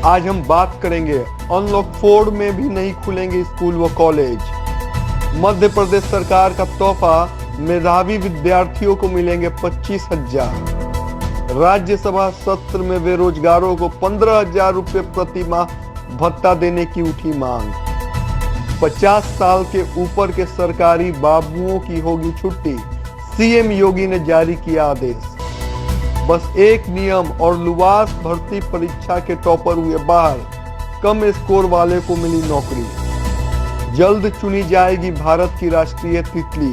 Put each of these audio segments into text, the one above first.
आज हम बात करेंगे अनलॉक 4 में भी नहीं खुलेंगे स्कूल व कॉलेज। मध्य प्रदेश सरकार का तोहफा, मेधावी विद्यार्थियों को मिलेंगे 25,000। राज्यसभा सत्र में बेरोजगारों को 15,000 रुपए प्रति माह भत्ता देने की उठी मांग। 50 साल के ऊपर के सरकारी बाबुओं की होगी छुट्टी, सीएम योगी ने जारी किया आदेश। बस एक नियम और लुवास भर्ती परीक्षा के टॉपर हुए बाहर, कम स्कोर वाले को मिली नौकरी। जल्द चुनी जाएगी भारत की राष्ट्रीय तितली।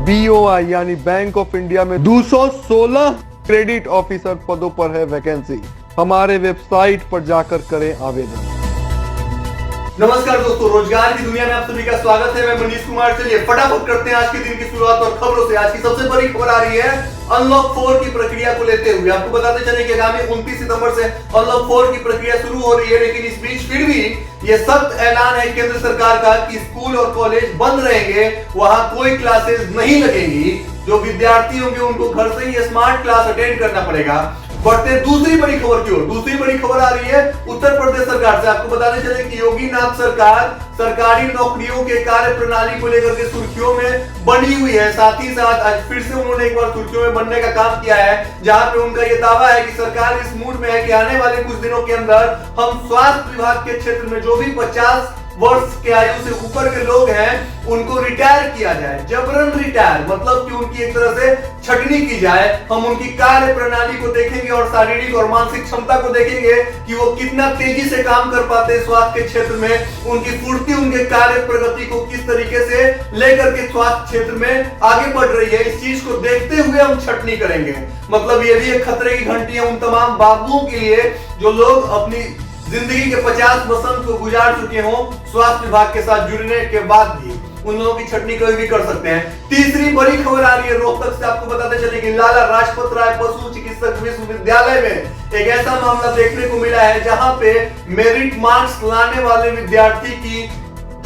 BOI यानी बैंक ऑफ इंडिया में 216 क्रेडिट ऑफिसर पदों पर है वैकेंसी। हमारे वेबसाइट पर जाकर करें आवेदन। नमस्कार दोस्तों, रोजगार की दुनिया में आप सभी का स्वागत है। मैं मनीष कुमार। चलिए फटाफट करते हैं आज के दिन की शुरुआत और खबरों से। आज की सबसे बड़ी खबर आ रही है अनलॉक 4 की प्रक्रिया को लेते हुए। आपको बताते चले कि आगामी 29 सितंबर से अनलॉक 4 की प्रक्रिया शुरू हो रही है, लेकिन इस बीच फिर भी ये सख्त ऐलान है केंद्र सरकार का कि स्कूल और कॉलेज बंद रहेंगे, वहां कोई क्लासेस नहीं लगेंगी। जो विद्यार्थी होंगे उनको घर से ही स्मार्ट क्लास अटेंड करना पड़ेगा। बढ़ते दूसरी बड़ी खबर की ओर। दूसरी बड़ी खबर आ रही है उत्तर प्रदेश सरकार से। आपको बताते चले कि योगी नाथ सरकार सरकारी नौकरियों के कार्य प्रणाली को लेकर के सुर्खियों में बनी हुई है। साथ ही साथ आज फिर से उन्होंने एक बार सुर्खियों में बनने का काम किया है, जहां पे उनका यह दावा है कि सरकार इस मूड में है कि आने वाले कुछ दिनों के अंदर हम स्वास्थ्य विभाग के क्षेत्र में जो भी 50 वर्ष के आयु से ऊपर के लोग हैं उनको रिटायर किया जाए। जबरन रिटायर मतलब कि उनकी एक तरह से छटनी की जाए। हम उनकी कार्य प्रणाली को देखेंगे और शारीरिक और मानसिक क्षमता को देखेंगे कि वो कितना तेजी से काम कर पाते हैं स्वास्थ्य के क्षेत्र में, उनकी फुर्ती, उनके कार्य प्रगति को किस तरीके से लेकर के स्वास्थ्य क्षेत्र में आगे बढ़ रही है। इस चीज को देखते हुए हम छटनी करेंगे। मतलब ये भी एक खतरे की घंटी है उन तमाम बाबुओं के लिए जो लोग अपनी जिंदगी के 50 वसंत को गुजार चुके हों स्वास्थ्य विभाग के साथ जुड़ने के बाद भी। उन लोगों की छटनी कभी भी कर सकते हैं। तीसरी बड़ी खबर आ रही है रोहतक से। आपको बताते चले कि लाला लाजपत राय पशु चिकित्सक विश्वविद्यालय में एक ऐसा मामला देखने को मिला है जहां पे मेरिट मार्क्स लाने वाले विद्यार्थी की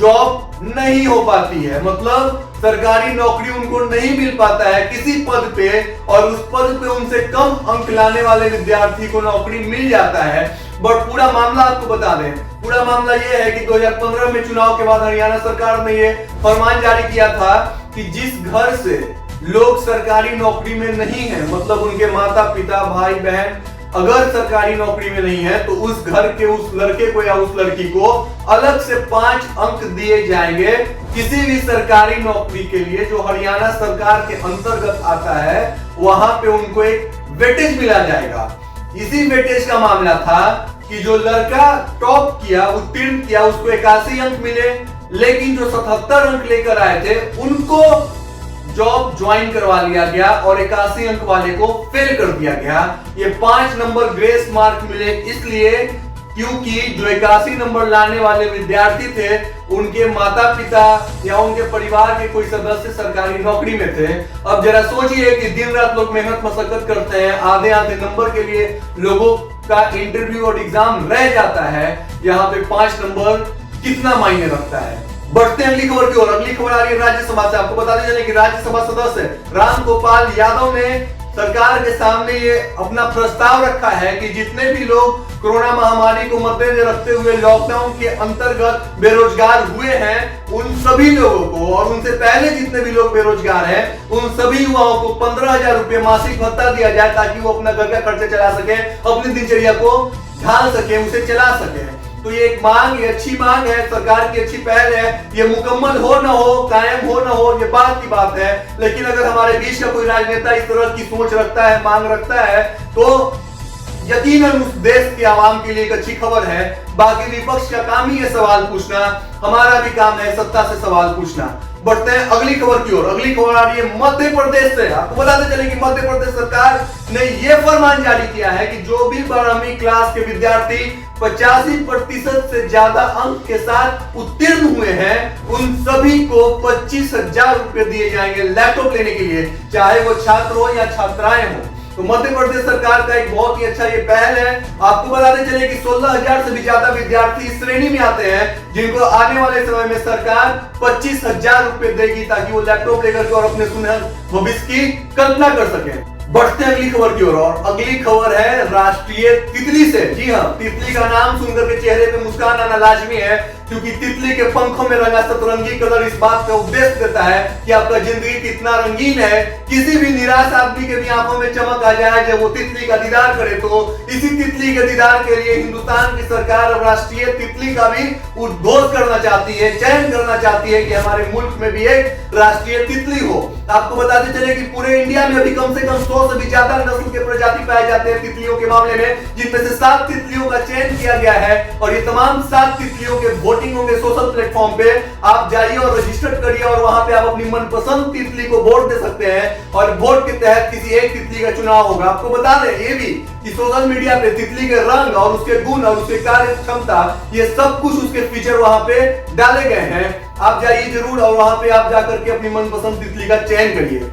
जॉब नहीं हो पाती है। मतलब सरकारी नौकरी उनको नहीं मिल पाता है किसी पद पे, और उस पद पे उनसे कम अंक लाने वाले विद्यार्थी को नौकरी मिल जाता है। बट पूरा मामला आपको बता दें, पूरा मामला यह है कि 2015 में चुनाव के बाद हरियाणा सरकार ने यह फरमान जारी किया था कि जिस घर से लोग सरकारी नौकरी में नहीं है, मतलब उनके माता पिता भाई बहन अगर सरकारी नौकरी में नहीं है, तो उस घर के उस लड़के को या उस लड़की को अलग से 5 अंक दिए जाएंगे किसी भी सरकारी नौकरी के लिए जो हरियाणा सरकार के अंतर्गत आता है। वहां पे उनको एक वेटेज मिला जाएगा। इसी वेटेज का मामला था कि जो लड़का टॉप किया, उत्तीर्ण किया, उसको 81 अंक मिले, लेकिन जो 77 अंक लेकर आए थे उनको जॉब ज्वाइन करवा लिया गया और 81 अंक वाले को फेल कर दिया गया। ये 5 नंबर ग्रेस मार्क मिले इसलिए क्योंकि जो 81 नंबर लाने वाले विद्यार्थी थे उनके माता पिता या उनके परिवार के कोई सदस्य सरकारी नौकरी में थे। अब जरा सोचिए कि दिन रात लोग मेहनत मशक्कत करते हैं, आधे आधे नंबर के लिए लोगों का इंटरव्यू और एग्जाम रह जाता है। यहाँ पे 5 नंबर कितना मायने रखता है। बढ़ते हैं अगली खबर की ओर। अगली खबर आ रही है राज्यसभा से। आपको बताते चले कि राज्यसभा सदस्य रामगोपाल यादव ने सरकार के सामने ये अपना प्रस्ताव रखा है कि जितने भी लोग कोरोना महामारी को मद्देनजर रखते हुए लॉकडाउन के अंतर्गत बेरोजगार हुए हैं, उन सभी लोगों को और उनसे पहले जितने भी लोग बेरोजगार हैं उन सभी युवाओं को 15,000 रुपए मासिक भत्ता दिया जाए, ताकि वो अपना घर का खर्चा चला सके, अपनी दिनचर्या को ढाल सके, उसे चला सके। तो ये एक मांग, ये अच्छी मांग है, सरकार की अच्छी पहल है। ये मुकम्मल हो ना हो, कायम हो ना हो, ये बात की बात है। लेकिन अगर हमारे बीच का कोई राजनेता इस तरह की सोच रखता है, मांग रखता है, तो यकीनन उस देश की आवाम के लिए एक अच्छी खबर है। बाकी विपक्ष का काम ही है सवाल पूछना, हमारा भी काम है सत्ता से सवाल पूछना। बढ़ते हैं अगली खबर की ओर। अगली खबर आ रही है मध्य प्रदेश से। आपको बताते चले कि मध्य प्रदेश सरकार ने यह फरमान जारी किया है कि जो भी 12वीं क्लास के विद्यार्थी 85% से ज्यादा अंक के साथ उत्तीर्ण हुए हैं उन सभी को 25,000 रुपए दिए जाएंगे लैपटॉप लेने के लिए, चाहे वो छात्र हो या छात्राएं हो। तो मध्य प्रदेश सरकार का एक बहुत ही अच्छा ये पहल है। आपको बताते चले कि 16,000 से भी ज्यादा विद्यार्थी इस श्रेणी में आते हैं जिनको आने वाले समय में सरकार 25,000 रुपए देगी, ताकि वो लैपटॉप लेकर के और अपने सुनहरे भविष्य की कल्पना कर सके। बढ़ते हैं अगली खबर की ओर और अगली खबर है राष्ट्रीय तितली से। जी हाँ, तितली का नाम सुनकर के चेहरे पे मुस्कान आना लाजमी है, क्योंकि तितली के पंखों में रंगा सतरंगी कलर इस बात का उपदेश देता है कि आपका जिंदगी कितना रंगीन है। किसी भी निराश आदमी के भी आंखों में चमक आ जाए जब वो तितली का दीदार करे। तो इसी तितली के दीदार के लिए हिंदुस्तान की सरकार अब राष्ट्रीय तितली का भी उद्घोष करना चाहती है, चयन करना चाहती है कि हमारे मुल्क में भी एक राष्ट्रीय तितली हो। आपको बताते चले कि पूरे इंडिया में अभी कम से कम 100 से भी ज्यादा नस्ल के प्रजाति पाए जाते हैं तितलियों के मामले में, जिनमें से 7 तितलियों का चयन किया गया है। और ये तमाम 7 तितलियों के वोटिंग होंगे सोशल प्लेटफॉर्म पे। आप जाइए और रजिस्टर करिए और वहां पे आप अपनी मनपसंद तितली को वोट दे सकते हैं और वोट के तहत किसी एक तितली का चुनाव होगा। आपको बता दें ये भी कि सोशल मीडिया पे तितली के रंग और उसके गुण और उसके कार्य क्षमता, ये सब कुछ उसके फीचर वहां पे डाले गए हैं। आप जाइए जरूर और वहां पे आप जाकर के अपनी मनपसंद तितली का चयन करिए।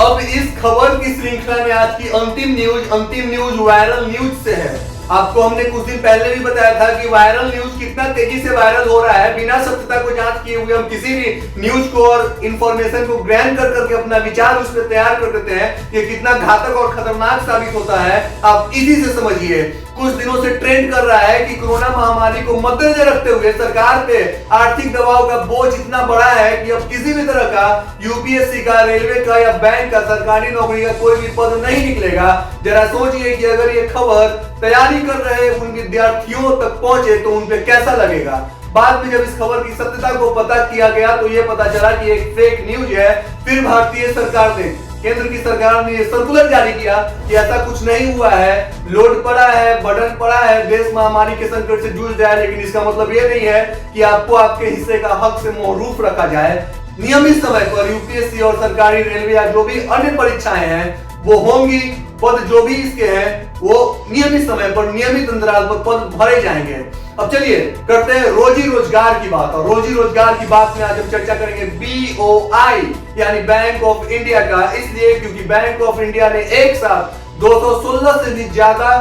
अब इस खबर की श्रृंखला में आज की अंतिम न्यूज वायरल न्यूज से है। आपको हमने कुछ दिन पहले भी बताया था कि वायरल न्यूज कितना तेजी से वायरल हो रहा है। बिना सत्यता को जांच किए हुए हम किसी भी न्यूज को और इंफॉर्मेशन को ग्रहण कर करके अपना विचार उस पर तैयार कर देते हैं। ये कितना घातक और खतरनाक साबित होता है आप इसी से समझिए। कुछ दिनों से ट्रेंड कर रहा है कि कोरोना महामारी को मद्देनजर रखते हुए सरकार पे आर्थिक दबाव का बोझ इतना बड़ा है कि अब किसी भी तरह का यूपीएससी का, रेलवे का या बैंक का, सरकारी नौकरी का कोई भी पद नहीं निकलेगा। जरा सोचिए कि अगर ये खबर तैयारी कर रहे उन विद्यार्थियों तक पहुंचे तो उन पे कैसा लगेगा। बाद में जब इस खबर की सत्यता को पता किया गया तो ये पता चला कि एक फेक न्यूज है। फिर भारतीय सरकार ने, केंद्र की सरकार ने ये सर्कुलर जारी किया कि ऐसा कुछ नहीं हुआ है, लोड पड़ा है, बर्डन पड़ा है, देश महामारी के संकट से जूझ रहा है, लेकिन इसका मतलब ये नहीं है कि आपको आपके हिस्से का हक से महरूफ रखा जाए। नियमित समय पर यूपीएससी और सरकारी, रेलवे या जो भी अन्य परीक्षाएं हैं वो होंगी। पद जो भी इसके हैं वो नियमित समय पर, नियमित अंतराल पर पद भरे जाएंगे। अब चलिए करते हैं रोजी रोजगार की बात। और रोजी रोजगार की बात में आज हम चर्चा करेंगे BOI यानी बैंक ऑफ इंडिया का, इसलिए क्योंकि बैंक ऑफ इंडिया ने एक साथ 216 से भी ज्यादा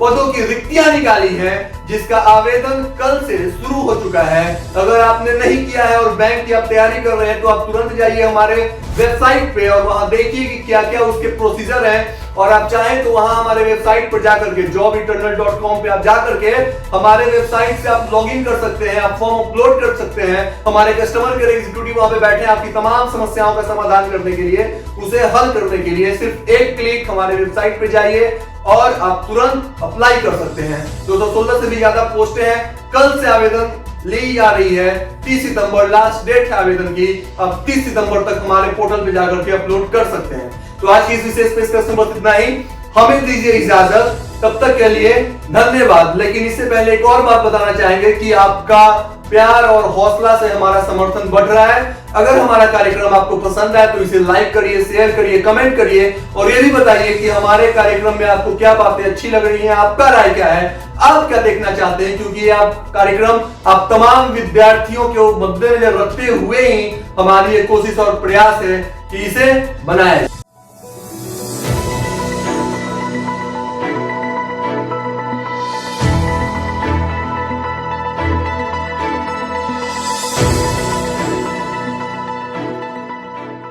पदों की रिक्तियां निकाली हैं, जिसका आवेदन कल से शुरू हो चुका है। अगर आपने नहीं किया है और बैंक की आप तैयारी कर रहे हैं तो आप तुरंत जाइए हमारे वेबसाइट पे और वहां देखिए कि क्या क्या उसके प्रोसीजर हैं। और आप चाहें तो वहां हमारे वेबसाइट पर जाकर के jobeternal.com पे आप जाकर के हमारे वेबसाइट से आप लॉगिन कर सकते हैं, आप फॉर्म अपलोड कर सकते हैं। हमारे कस्टमर केयर एग्जीक्यूटिव वहां पे बैठे हैं आपकी तमाम समस्याओं का समाधान करने के लिए, उसे हल करने के लिए। सिर्फ एक क्लिक हमारे वेबसाइट पे जाइए और आप तुरंत अप्लाई कर सकते हैं। 216 से भी ज्यादा पोस्टें हैं। कल से आवेदन ली जा रही है। 30 सितंबर लास्ट डेट है आवेदन की। अब 30 सितंबर तक हमारे पोर्टल पे जाकर के अपलोड कर सकते हैं। तो आज की इस विशेष पेशकश में बस इतना ही। हमें दीजिए इजाजत, तब तक के लिए धन्यवाद। लेकिन इससे पहले एक और बात बताना चाहेंगे कि आपका प्यार और हौसला से हमारा समर्थन बढ़ रहा है। अगर हमारा कार्यक्रम आपको पसंद आए तो इसे लाइक करिए, शेयर करिए, कमेंट करिए और ये भी बताइए कि हमारे कार्यक्रम में आपको क्या बातें अच्छी लग रही हैं, आपका राय क्या है, आप क्या देखना चाहते हैं। क्योंकि ये आप कार्यक्रम आप तमाम विद्यार्थियों के मद्देनजर रखते हुए ही हमारी ये कोशिश और प्रयास है कि इसे बनाए।